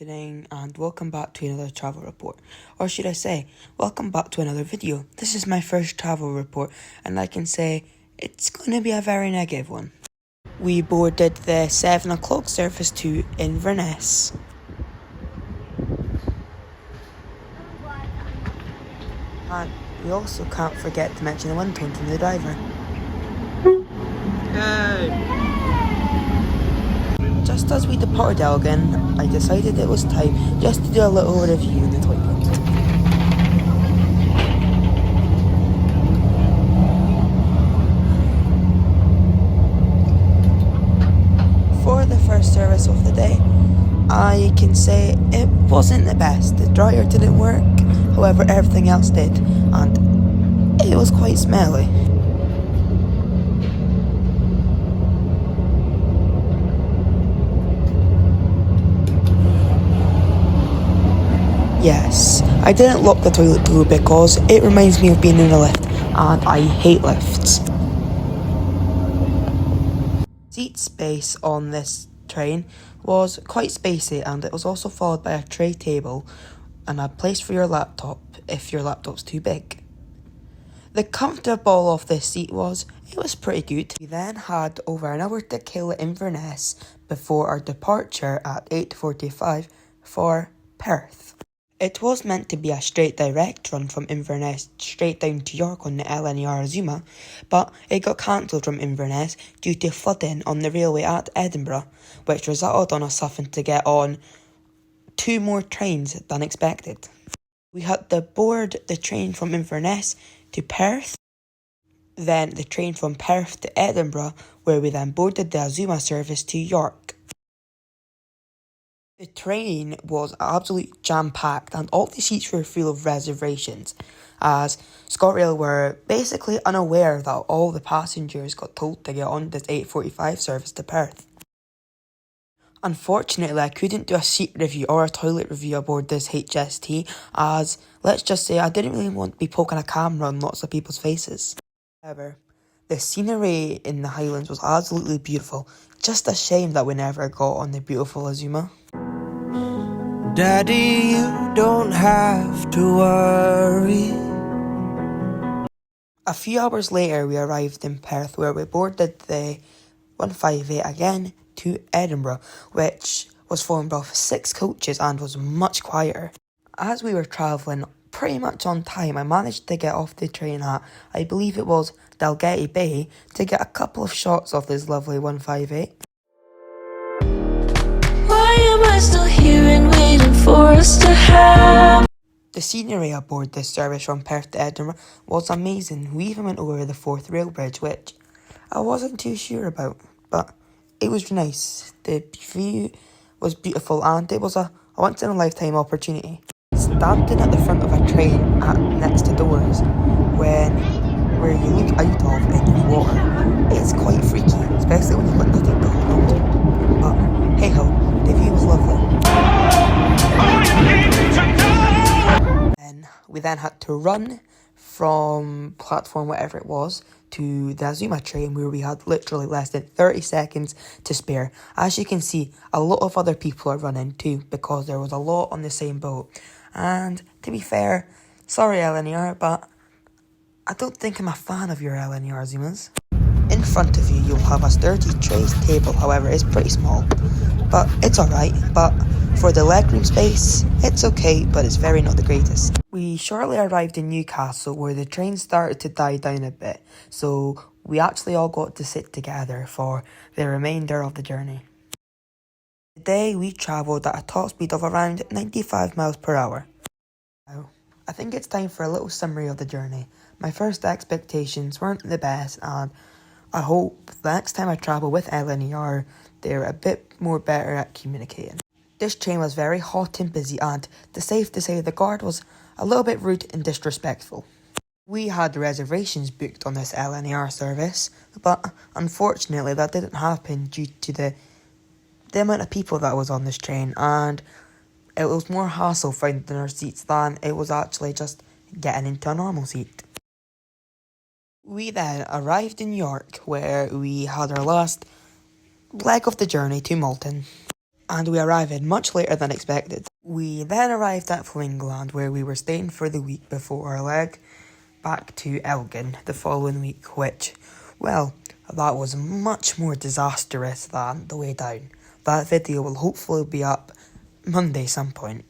evening and welcome back to another travel report. Or should I say, welcome back to another video. This is my first travel report and I can say it's going to be a very negative one. We boarded the 7 o'clock service to Inverness. And we also can't forget to mention the wind tone from the driver. Yay! Just as we departed Elgin, I decided it was time just to do a little review in the toilet. For the first service of the day, I can say it wasn't the best. The dryer didn't work, however everything else did, and it was quite smelly. Yes, I didn't lock the toilet door because it reminds me of being in a lift, and I hate lifts. Seat space on this train was quite spacey, and it was also followed by a tray table and a place for your laptop if your laptop's too big. The comfortable of this seat was pretty good. We then had over an hour to kill at Inverness before our departure at 8:45 for Perth. It was meant to be a straight direct run from Inverness straight down to York on the LNER Azuma, but it got cancelled from Inverness due to flooding on the railway at Edinburgh, which resulted on us having to get on 2 more trains than expected. We had to board the train from Inverness to Perth, then the train from Perth to Edinburgh, where we then boarded the Azuma service to York. The train was absolutely jam-packed and all the seats were full of reservations, as ScotRail were basically unaware that all the passengers got told to get on this 8:45 service to Perth. Unfortunately, I couldn't do a seat review or a toilet review aboard this HST, as, let's just say, I didn't really want to be poking a camera on lots of people's faces. However, the scenery in the Highlands was absolutely beautiful. Just a shame that we never got on the beautiful Azuma. Daddy, you don't have to worry. A few hours later, we arrived in Perth, where we boarded the 158 again to Edinburgh, which was formed of 6 coaches and was much quieter. As we were travelling pretty much on time, I managed to get off the train at, I believe it was Dalgety Bay, to get a couple of shots of this lovely 158. Why am I still here and waiting for us to have? The scenery aboard this service from Perth to Edinburgh was amazing. We even went over the Forth Rail Bridge, which I wasn't too sure about, but it was nice. The view was beautiful and it was a once-in-a-lifetime opportunity. Standing at the front of a train next to doors where you look out of into the water, it's quite freaky, especially when you've got nothing to hold on to. But hey ho, the view was lovely. We then had to run from platform whatever it was to the Azuma train, where we had literally less than 30 seconds to spare. As you can see, a lot of other people are running too, because there was a lot on the same boat. And to be fair, sorry LNER, but I don't think I'm a fan of your LNER Azumas. In front of you, you'll have a sturdy trays table, however, it's pretty small. But it's alright, but for the legroom space, it's okay, but it's very not the greatest. We shortly arrived in Newcastle, where the train started to die down a bit, so we actually all got to sit together for the remainder of the journey. Today we travelled at a top speed of around 95 miles per hour. Now, I think it's time for a little summary of the journey. My first expectations weren't the best, and I hope the next time I travel with LNER, they're a bit more better at communicating. This train was very hot and busy, and it's safe to say the guard was a little bit rude and disrespectful. We had reservations booked on this LNER service, but unfortunately that didn't happen due to the amount of people that was on this train, and it was more hassle finding our seats than it was actually just getting into a normal seat. We then arrived in York, where we had our last leg of the journey to Malton. and we arrived much later than expected. We then arrived at Flingland, where we were staying for the week before our leg back to Elgin the following week, which, well, that was much more disastrous than the way down. That video will hopefully be up Monday some point.